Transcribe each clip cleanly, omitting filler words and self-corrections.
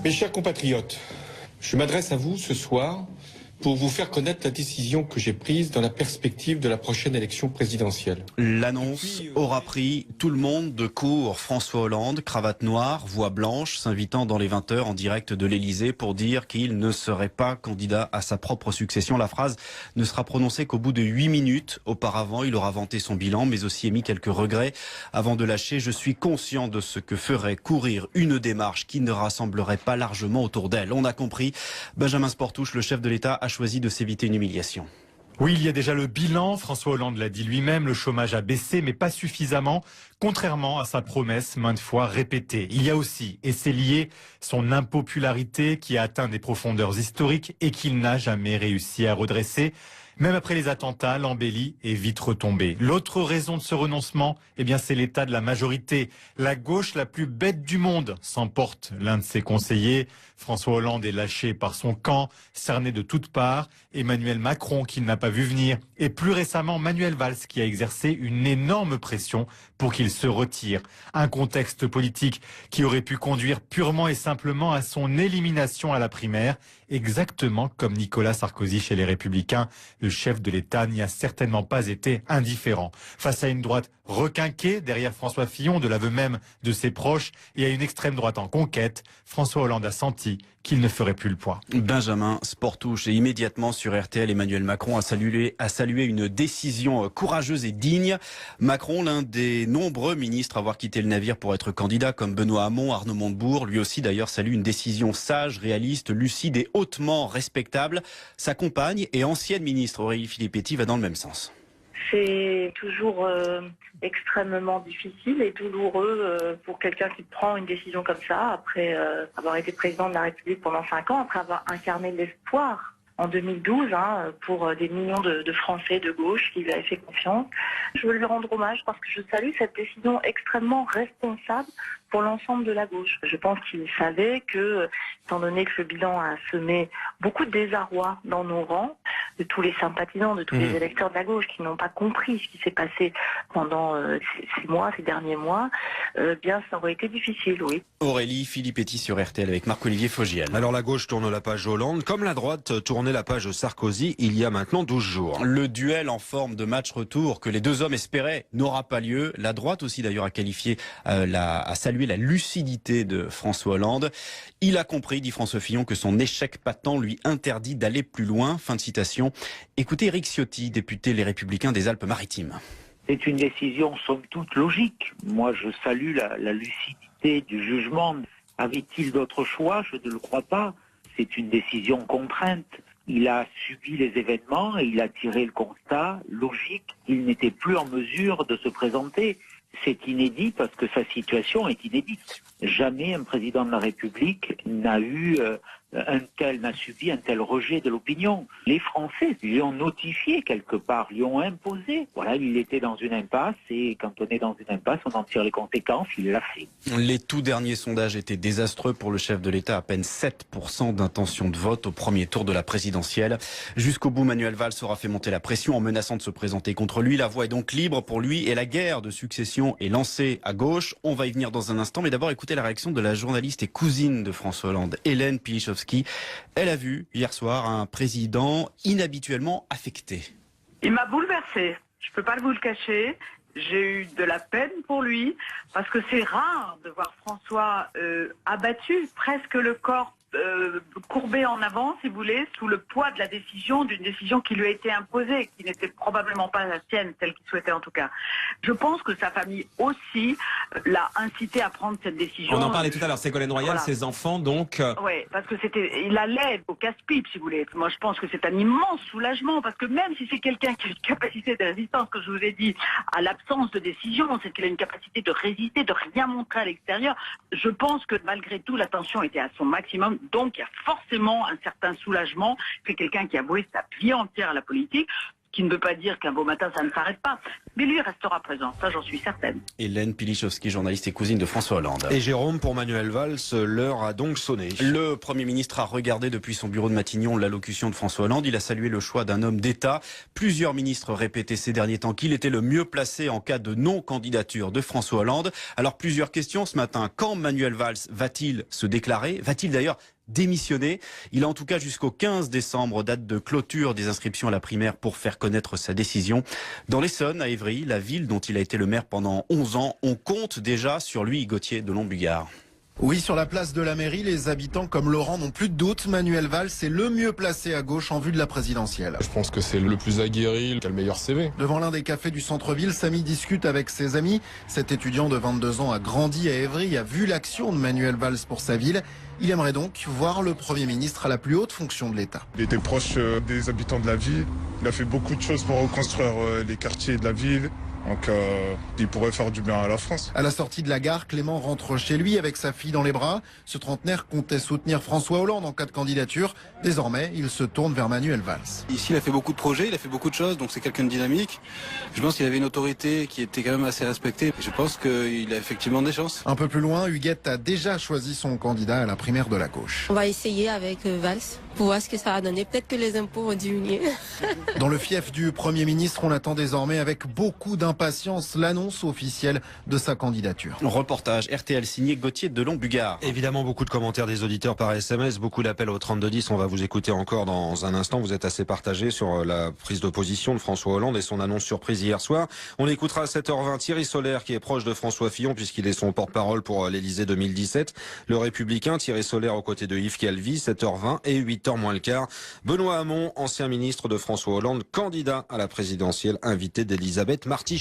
Mes chers compatriotes, je m'adresse à vous ce soir pour vous faire connaître la décision que j'ai prise dans la perspective de la prochaine élection présidentielle. L'annonce aura pris tout le monde de court. François Hollande, cravate noire, voix blanche, s'invitant dans les 20h en direct de l'Elysée pour dire qu'il ne serait pas candidat à sa propre succession. La phrase ne sera prononcée qu'au bout de 8 minutes. Auparavant, il aura vanté son bilan, mais aussi émis quelques regrets avant de lâcher « Je suis conscient de ce que ferait courir une démarche qui ne rassemblerait pas largement autour d'elle ». On a compris. Benjamin Sportouche, le chef de l'État, a choisi de s'éviter une humiliation. Oui, il y a déjà le bilan. François Hollande l'a dit lui-même, le chômage a baissé, mais pas suffisamment, contrairement à sa promesse maintes fois répétée. Il y a aussi, et c'est lié, son impopularité qui a atteint des profondeurs historiques et qu'il n'a jamais réussi à redresser. Même après les attentats, l'embellie est vite retombée. L'autre raison de ce renoncement, c'est l'état de la majorité. La gauche la plus bête du monde s'emporte l'un de ses conseillers. François Hollande est lâché par son camp, cerné de toutes parts. Emmanuel Macron, qu'il n'a pas vu venir. Et plus récemment, Manuel Valls, qui a exercé une énorme pression pour qu'il se retire. Un contexte politique qui aurait pu conduire purement et simplement à son élimination à la primaire, exactement comme Nicolas Sarkozy chez les Républicains. Le chef de l'État n'y a certainement pas été indifférent. Face à une droite requinquée derrière François Fillon, de l'aveu même de ses proches, et à une extrême droite en conquête, François Hollande a senti qu'il ne ferait plus le poids. Benjamin Sportouche, et immédiatement sur RTL, Emmanuel Macron a salué une décision courageuse et digne. Macron, l'un des nombreux ministres à avoir quitté le navire pour être candidat, comme Benoît Hamon, Arnaud Montebourg, lui aussi d'ailleurs salue une décision sage, réaliste, lucide et hautement respectable. Sa compagne et ancienne ministre Aurélie Filippetti va dans le même sens. C'est toujours extrêmement difficile et douloureux pour quelqu'un qui prend une décision comme ça, après avoir été président de la République pendant 5 ans, après avoir incarné l'espoir en 2012 pour des millions de Français de gauche qui lui avaient fait confiance. Je veux lui rendre hommage parce que je salue cette décision extrêmement responsable pour l'ensemble de la gauche. Je pense qu'il savait que, étant donné que ce bilan a semé beaucoup de désarroi dans nos rangs, de tous les sympathisants, de tous les électeurs de la gauche qui n'ont pas compris ce qui s'est passé pendant ces derniers mois, ça aurait été difficile, oui. Aurélie Filippetti sur RTL avec Marc-Olivier Fogiel. Alors la gauche tourne la page Hollande, comme la droite tournait la page Sarkozy il y a maintenant 12 jours. Le duel en forme de match retour que les deux hommes espéraient n'aura pas lieu. La droite aussi d'ailleurs a qualifié, a salué la lucidité de François Hollande. Il a compris, dit François Fillon, que son échec patent lui interdit d'aller plus loin. Fin de citation. Écoutez Éric Ciotti, député Les Républicains des Alpes-Maritimes. C'est une décision somme toute logique. Moi je salue la lucidité du jugement. Avait-il d'autres choix? Je ne le crois pas. C'est une décision contrainte. Il a subi les événements et il a tiré le constat logique qu'il n'était plus en mesure de se présenter. C'est inédit parce que sa situation est inédite. Jamais un président de la République n'a subi un tel rejet de l'opinion. Les Français lui ont notifié quelque part, lui ont imposé. Voilà, il était dans une impasse et quand on est dans une impasse, on en tire les conséquences, il l'a fait. Les tout derniers sondages étaient désastreux pour le chef de l'État, à peine 7% d'intention de vote au premier tour de la présidentielle. Jusqu'au bout, Manuel Valls aura fait monter la pression en menaçant de se présenter contre lui. La voie est donc libre pour lui et la guerre de succession est lancée à gauche. On va y venir dans un instant, mais d'abord écoutez la réaction de la journaliste et cousine de François Hollande, Hélène Pilichowski. Elle a vu hier soir un président inhabituellement affecté. Il m'a bouleversée, je ne peux pas vous le cacher. J'ai eu de la peine pour lui, parce que c'est rare de voir François abattu, presque le corps courbé en avant, si vous voulez, sous le poids de la décision, d'une décision qui lui a été imposée, qui n'était probablement pas la sienne, telle qu'il souhaitait en tout cas. Je pense que sa famille aussi l'a incité à prendre cette décision. On en parlait tout à l'heure, Ségolène Royal, voilà. Ses enfants donc... Oui, parce que il allait au casse-pipe, si vous voulez. Moi, je pense que c'est un immense soulagement, parce que même si c'est quelqu'un qui a une capacité de résistance, que je vous ai dit, à l'absence de décision, c'est qu'il a une capacité de résister, de rien montrer à l'extérieur, je pense que malgré tout, la tension était à son maximum. Donc, il y a forcément un certain soulagement. C'est quelqu'un qui a voué sa vie entière à la politique. qui ne veut pas dire qu'un beau matin ça ne s'arrête pas. Mais lui restera présent, ça j'en suis certaine. Hélène Pilichowski, journaliste et cousine de François Hollande. Et Jérôme, pour Manuel Valls, l'heure a donc sonné. Le Premier ministre a regardé depuis son bureau de Matignon l'allocution de François Hollande. Il a salué le choix d'un homme d'État. Plusieurs ministres répétaient ces derniers temps qu'il était le mieux placé en cas de non-candidature de François Hollande. Alors plusieurs questions ce matin. Quand Manuel Valls va-t-il se déclarer? Va-t-il d'ailleurs démissionner? Il a en tout cas jusqu'au 15 décembre, date de clôture des inscriptions à la primaire, pour faire connaître sa décision. Dans l'Essonne, à Évry, la ville dont il a été le maire pendant 11 ans, on compte déjà sur lui, Gauthier de Lombugard. Oui, sur la place de la mairie, les habitants comme Laurent n'ont plus de doute. Manuel Valls est le mieux placé à gauche en vue de la présidentielle. Je pense que c'est le plus aguerri, qui a le meilleur CV. Devant l'un des cafés du centre-ville, Samy discute avec ses amis. Cet étudiant de 22 ans a grandi à Évry, a vu l'action de Manuel Valls pour sa ville. Il aimerait donc voir le Premier ministre à la plus haute fonction de l'État. Il était proche des habitants de la ville. Il a fait beaucoup de choses pour reconstruire les quartiers de la ville. Donc il pourrait faire du bien à la France. À la sortie de la gare, Clément rentre chez lui avec sa fille dans les bras. Ce trentenaire comptait soutenir François Hollande en cas de candidature. Désormais, il se tourne vers Manuel Valls. Ici, il a fait beaucoup de projets, il a fait beaucoup de choses, donc c'est quelqu'un de dynamique. Je pense qu'il avait une autorité qui était quand même assez respectée. Je pense qu'il a effectivement des chances. Un peu plus loin, Huguette a déjà choisi son candidat à la primaire de la gauche. On va essayer avec Valls pour voir ce que ça va donner. Peut-être que les impôts vont diminuer. Dans le fief du Premier ministre, on attend désormais avec beaucoup d'impatience l'annonce officielle de sa candidature. Reportage RTL signé Gauthier de Lombugard. Évidemment, beaucoup de commentaires des auditeurs par SMS, beaucoup d'appels au 3210. On va vous écouter encore dans un instant. Vous êtes assez partagés sur la prise de position de François Hollande et son annonce surprise hier soir. On écoutera à 7h20 Thierry Solaire, qui est proche de François Fillon, puisqu'il est son porte-parole pour l'Élysée 2017. Le Républicain, Thierry Solaire aux côtés de Yves Calvi, 7h20 et 8h moins le quart. Benoît Hamon, ancien ministre de François Hollande, candidat à la présidentielle, invité d'Elisabeth Martichoux.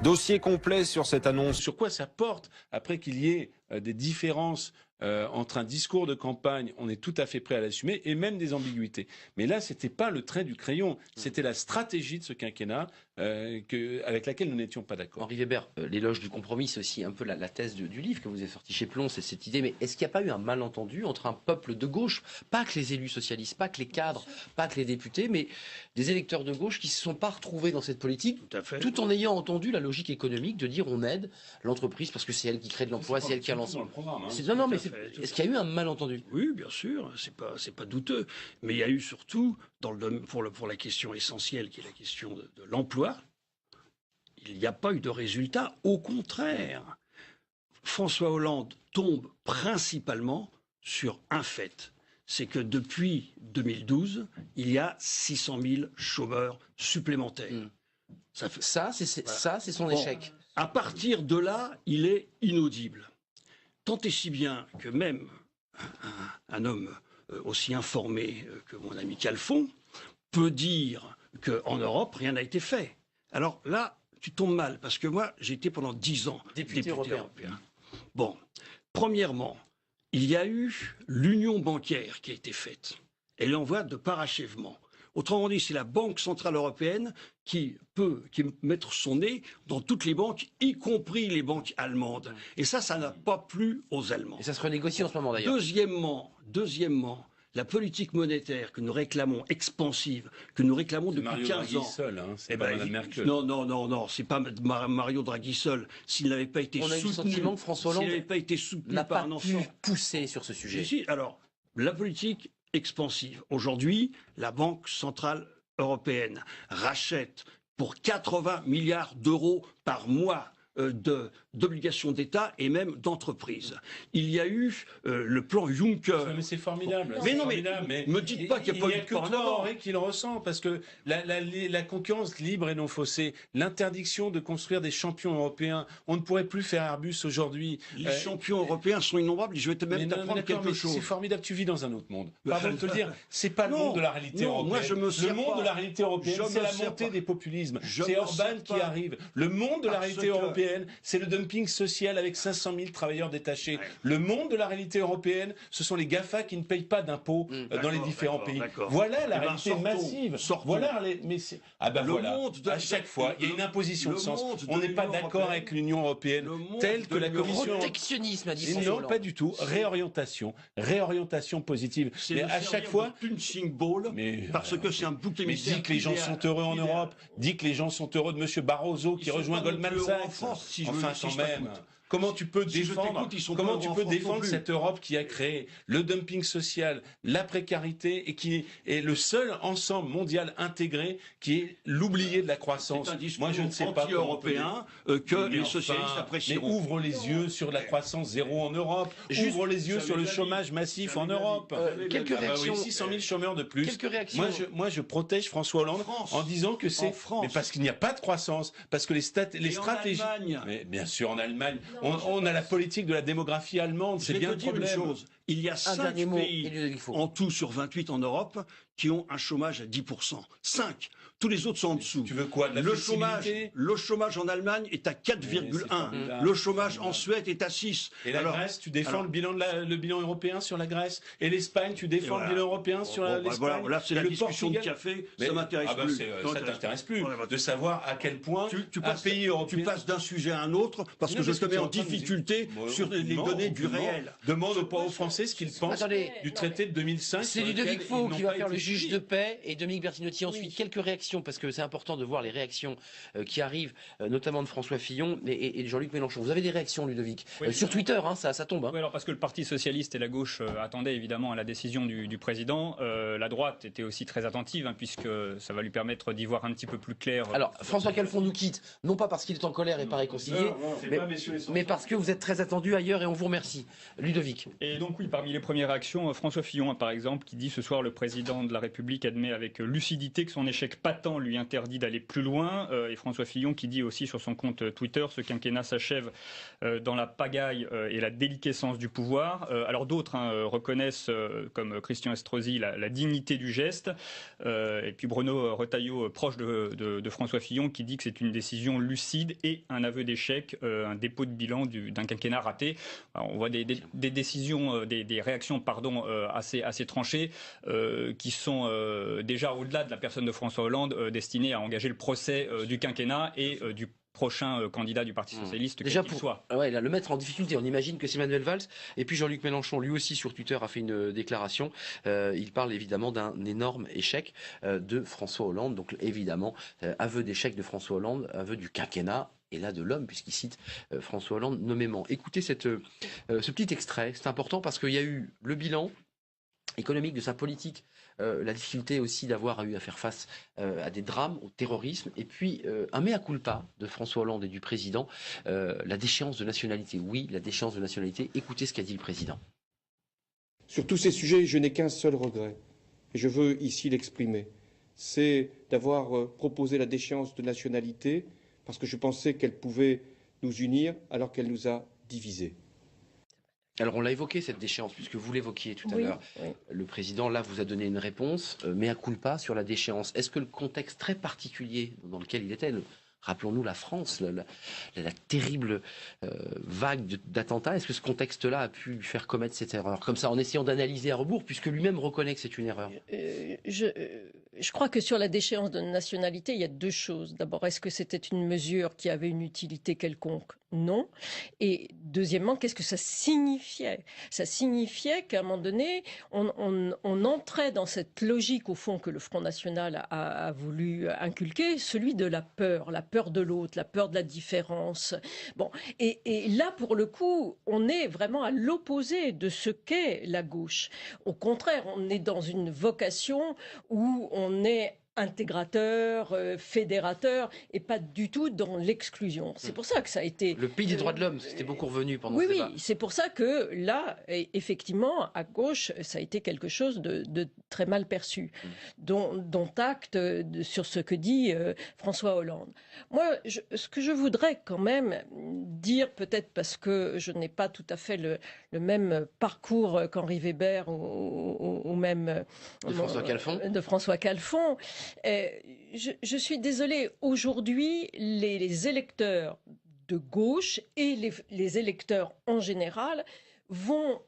Dossier complet sur cette annonce. Sur quoi ça porte après qu'il y ait des différences entre un discours de campagne, on est tout à fait prêt à l'assumer, et même des ambiguïtés. Mais là, c'était pas le trait du crayon, c'était la stratégie de ce quinquennat avec laquelle nous n'étions pas d'accord. Henri Weber, l'éloge du compromis, c'est aussi un peu la thèse du livre que vous avez sorti chez Plon, c'est cette idée. Mais est-ce qu'il n'y a pas eu un malentendu entre un peuple de gauche, pas que les élus socialistes, pas que les cadres, pas que les députés, mais des électeurs de gauche qui ne se sont pas retrouvés dans cette politique, tout en ayant entendu la logique économique de dire on aide l'entreprise parce que c'est elle qui crée de l'emploi, c'est elle qui a lancé. Non, mais est-ce qu'il y a eu un malentendu? Oui, bien sûr, c'est pas douteux. Mais il y a eu surtout, pour la question essentielle qui est la question de l'emploi, il n'y a pas eu de résultat. Au contraire, François Hollande tombe principalement sur un fait. C'est que depuis 2012, il y a 600 000 chômeurs supplémentaires. Ça, c'est son échec. À partir de là, il est inaudible. Tant et si bien que même un homme aussi informé que mon ami Calfon peut dire qu'en Europe, rien n'a été fait. Alors là, tu tombes mal, parce que moi, j'ai été pendant 10 ans député européen. Bon, premièrement, il y a eu l'union bancaire qui a été faite. Elle est en voie de parachèvement. Autrement dit, c'est la Banque Centrale Européenne qui peut mettre son nez dans toutes les banques, y compris les banques allemandes. Et ça n'a pas plu aux Allemands. Et ça se renégocie en ce moment d'ailleurs. Deuxièmement, la politique monétaire que nous réclamons, expansive, que nous réclamons depuis 15 ans. Seul, hein, c'est pas Mme Merkel. Non, c'est pas Mario Draghi seul. S'il n'avait pas été soutenu, on a eu le sentiment que François Hollande n'a pas pu pousser sur ce sujet. Si, alors, la politique expansive. Aujourd'hui, la Banque Centrale Européenne rachète pour 80 milliards d'euros par mois d'obligations d'État et même d'entreprises. Il y a eu le plan Juncker. Mais c'est formidable. Mais non, mais me dites pas qu'il n'y a pas eu de plan. Il n'y a que toi, Henri, qui le ressent, parce que la concurrence libre et non faussée, l'interdiction de construire des champions européens, on ne pourrait plus faire Airbus aujourd'hui. Les champions européens sont innombrables, je vais te même t'apprendre quelque chose. C'est formidable, tu vis dans un autre monde. Pardon de te le dire, c'est pas le monde de la réalité européenne. Le monde de la réalité européenne, c'est la montée des populismes. C'est Orban qui arrive. Le monde de la réalité européenne, c'est le dumping dumping social avec 500 000 travailleurs détachés. Le monde de la réalité européenne, ce sont les GAFA qui ne payent pas d'impôts dans les différents pays. Voilà la réalité massive. Voilà à chaque fois, il y a une imposition de sens. On n'est pas d'accord avec l'Union européenne telle que la Commission... Protectionnisme, a dit François Hollande. Non, pas du tout. Réorientation positive. Mais à chaque fois... punching ball, parce que c'est un bouc émissaire. Mais dis que les gens sont heureux en Europe. Dis que les gens sont heureux de M. Barroso qui rejoint Goldman Sachs. Enfin, quand même. Comment tu peux défendre cette Europe qui a créé le dumping social, la précarité et qui est le seul ensemble mondial intégré qui est l'oublié de la croissance? Moi, je ne sais pas européen que les socialistes apprécieront. Mais ouvre les yeux sur la croissance zéro en Europe. Ouvre les yeux sur le chômage massif en Europe. Quelques réactions. 600 000 chômeurs de plus. Quelques réactions. Moi, je protège François Hollande en disant que c'est... Mais parce qu'il n'y a pas de croissance. Parce que les stratégies... Mais bien sûr, en Allemagne... On a la politique de la démographie allemande, c'est bien le problème. Une chose. Il y a 5 pays en tout sur 28 en Europe qui ont un chômage à 10%. 5. Tous les autres sont en dessous. Tu veux quoi, de la flexibilité ? Le chômage en Allemagne est à 4,1. Le chômage en Suède est à 6. Et la Grèce, tu défends le bilan européen sur la Grèce. Et l'Espagne, tu défends le bilan européen sur l'Espagne. Voilà, c'est la discussion de café, ça m'intéresse plus. Ça t'intéresse plus de savoir à quel point un pays européen... Tu passes d'un sujet à un autre parce que je te mets en difficulté sur les données du réel. Demande aux Français ce qu'ils pensent du traité de 2005. C'est Ludovic Faux qui va faire le juge de paix et Dominique Bertinotti ensuite. Quelques réactions, parce que c'est important de voir les réactions qui arrivent, notamment de François Fillon et de Jean-Luc Mélenchon. Vous avez des réactions, Ludovic, sur Twitter, ça tombe. Oui, alors parce que le Parti socialiste et la gauche attendaient évidemment à la décision du président. La droite était aussi très attentive, puisque ça va lui permettre d'y voir un petit peu plus clair. Alors, François Calfon nous quitte, non pas parce qu'il est en colère et pas réconcilié, mais parce que vous êtes très attendu ailleurs et on vous remercie. Ludovic. Et donc oui, parmi les premières réactions, François Fillon, par exemple, qui dit ce soir le président de la République admet avec lucidité que son échec patent lui interdit d'aller plus loin. Et François Fillon qui dit aussi sur son compte Twitter, ce quinquennat s'achève dans la pagaille et la déliquescence du pouvoir. Alors d'autres reconnaissent, comme Christian Estrosi, la dignité du geste. Et puis Bruno Retailleau, proche de François Fillon, qui dit que c'est une décision lucide et un aveu d'échec, un dépôt de bilan d'un quinquennat raté. Alors, on voit des décisions, des réactions, assez tranchées, qui sont déjà au-delà de la personne de François Hollande, destinées à engager le procès du quinquennat et du prochain candidat du Parti socialiste, déjà quel qu'il soit. Là, le mettre en difficulté. On imagine que c'est Manuel Valls. Et puis Jean-Luc Mélenchon, lui aussi sur Twitter, a fait une déclaration. Il parle évidemment d'un énorme échec de François Hollande. Donc évidemment, aveu d'échec de François Hollande, aveu du quinquennat. Et là de l'homme, puisqu'il cite François Hollande nommément. Écoutez ce petit extrait, c'est important parce qu'il y a eu le bilan économique de sa politique, la difficulté aussi d'avoir eu à faire face à des drames, au terrorisme, et puis un mea culpa de François Hollande et du président, la déchéance de nationalité. Oui, la déchéance de nationalité. Écoutez ce qu'a dit le président. Sur tous ces sujets, je n'ai qu'un seul regret, et je veux ici l'exprimer, c'est d'avoir proposé la déchéance de nationalité parce que je pensais qu'elle pouvait nous unir alors qu'elle nous a divisés. Alors on l'a évoqué cette déchéance, puisque vous l'évoquiez tout à l'heure. Oui. Le président, là, vous a donné une réponse, mea culpa sur la déchéance. Est-ce que le contexte très particulier dans lequel il était, rappelons-nous la France, la terrible vague d'attentats, est-ce que ce contexte-là a pu lui faire commettre cette erreur? Comme ça, en essayant d'analyser à rebours, puisque lui-même reconnaît que c'est une erreur. Je crois que sur la déchéance de nationalité, il y a deux choses. D'abord, est-ce que c'était une mesure qui avait une utilité quelconque? Non. Et deuxièmement, qu'est-ce que ça signifiait? Ça signifiait qu'à un moment donné, on entrait dans cette logique, au fond, que le Front National a voulu inculquer, celui de la peur de l'autre, la peur de la différence. Bon, et là, pour le coup, on est vraiment à l'opposé de ce qu'est la gauche. Au contraire, on est dans une vocation où on est intégrateur, fédérateur, et pas du tout dans l'exclusion. C'est pour ça que ça a été... Le pays des droits de l'homme, c'était beaucoup revenu pendant ce débat. Oui, c'est pour ça que là, effectivement, à gauche, ça a été quelque chose de très mal perçu, dont acte sur ce que dit François Hollande. Moi, ce que je voudrais quand même dire, peut-être parce que je n'ai pas tout à fait le même parcours qu'Henri Weber ou même... De François Calfon. Je suis désolée, aujourd'hui, les électeurs de gauche et les électeurs en général vont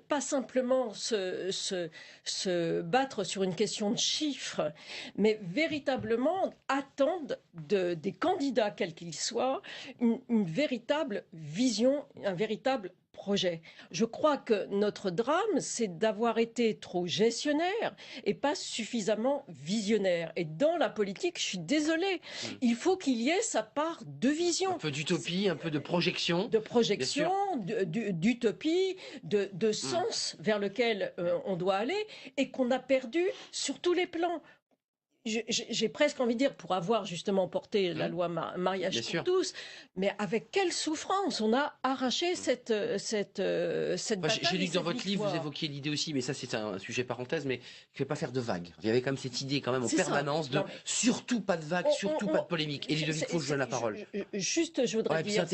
pas simplement se battre sur une question de chiffres, mais véritablement attendent des candidats, quels qu'ils soient, une véritable vision, un véritable projet. Je crois que notre drame, c'est d'avoir été trop gestionnaire et pas suffisamment visionnaire. Et dans la politique, je suis désolée, il faut qu'il y ait sa part de vision. Un peu d'utopie, un peu de projection. De projection, d'utopie, de sens vers lequel on doit aller et qu'on a perdu sur tous les plans. J'ai presque envie de dire, pour avoir justement porté la loi mariage pour tous, mais avec quelle souffrance on a arraché cette bataille. J'ai lu que dans votre livre, vous évoquiez l'idée aussi, mais ça c'est un sujet parenthèse, mais je ne vais pas faire de vagues. Il y avait quand même cette idée quand même en permanence de surtout pas de vagues, surtout pas de polémique. Et Ludovic Faux, je donne la parole. Juste, je voudrais dire,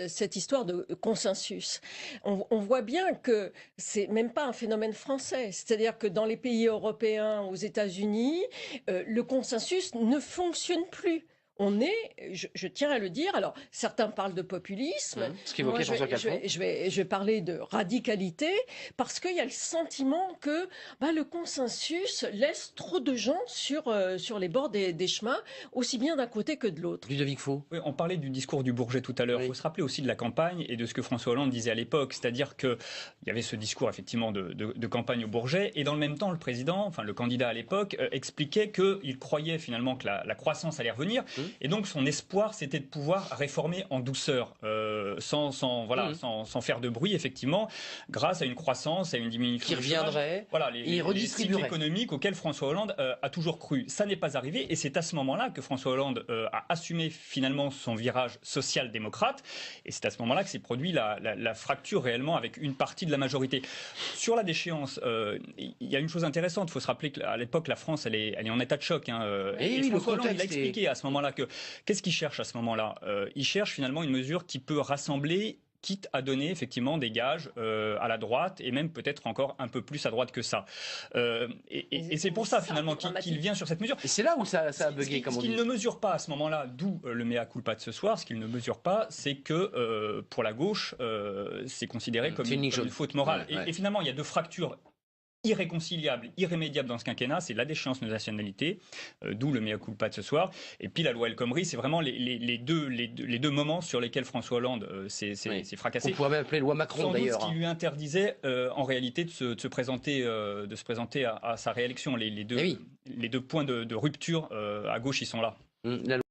cette histoire de consensus. On voit bien que c'est même pas un phénomène français. C'est-à-dire que dans les pays européens, aux États-Unis, le consensus ne fonctionne plus. On est, je tiens à le dire, alors certains parlent de populisme, ce qu'évoquait François Calfon. Je vais parler de radicalité, parce qu'il y a le sentiment que le consensus laisse trop de gens sur les bords des chemins, aussi bien d'un côté que de l'autre. Ludovic Faux. Oui, on parlait du discours du Bourget tout à l'heure. Il faut se rappeler aussi de la campagne et de ce que François Hollande disait à l'époque, c'est-à-dire qu'il y avait ce discours effectivement de campagne au Bourget, et dans le même temps, le président, enfin le candidat à l'époque, expliquait qu'il croyait finalement que la croissance allait revenir. Et donc son espoir, c'était de pouvoir réformer en douceur, sans faire de bruit, effectivement, grâce à une croissance, à une diminution qui reviendrait, les cycles économiques auxquels François Hollande a toujours cru. Ça n'est pas arrivé, et c'est à ce moment-là que François Hollande a assumé finalement son virage social-démocrate, et c'est à ce moment-là que s'est produit la fracture réellement avec une partie de la majorité. Sur la déchéance, il y a une chose intéressante. Il faut se rappeler qu'à l'époque, la France, elle est en état de choc. Et François Hollande, il a expliqué à ce moment-là que qu'est-ce qu'il cherche à ce moment-là? Il cherche finalement une mesure qui peut rassembler, quitte à donner effectivement des gages à la droite, et même peut-être encore un peu plus à droite que ça. Et c'est pour ça finalement qu'il vient sur cette mesure. Et c'est là où ça a bugué, comme on dit. Ce qu'il ne mesure pas à ce moment-là, d'où le mea culpa de ce soir, ce qu'il ne mesure pas, c'est que pour la gauche, c'est considéré comme une faute morale. Et finalement, il y a deux fractures irréconciliable, irrémédiable dans ce quinquennat, c'est la déchéance de nationalité, d'où le mea culpa de ce soir, et puis la loi El Khomri, c'est vraiment les deux moments sur lesquels François Hollande s'est fracassé. On pourrait même appeler loi Macron d'ailleurs. Ce qui lui interdisait en réalité de se présenter à sa réélection. Les deux points de rupture à gauche, ils sont là.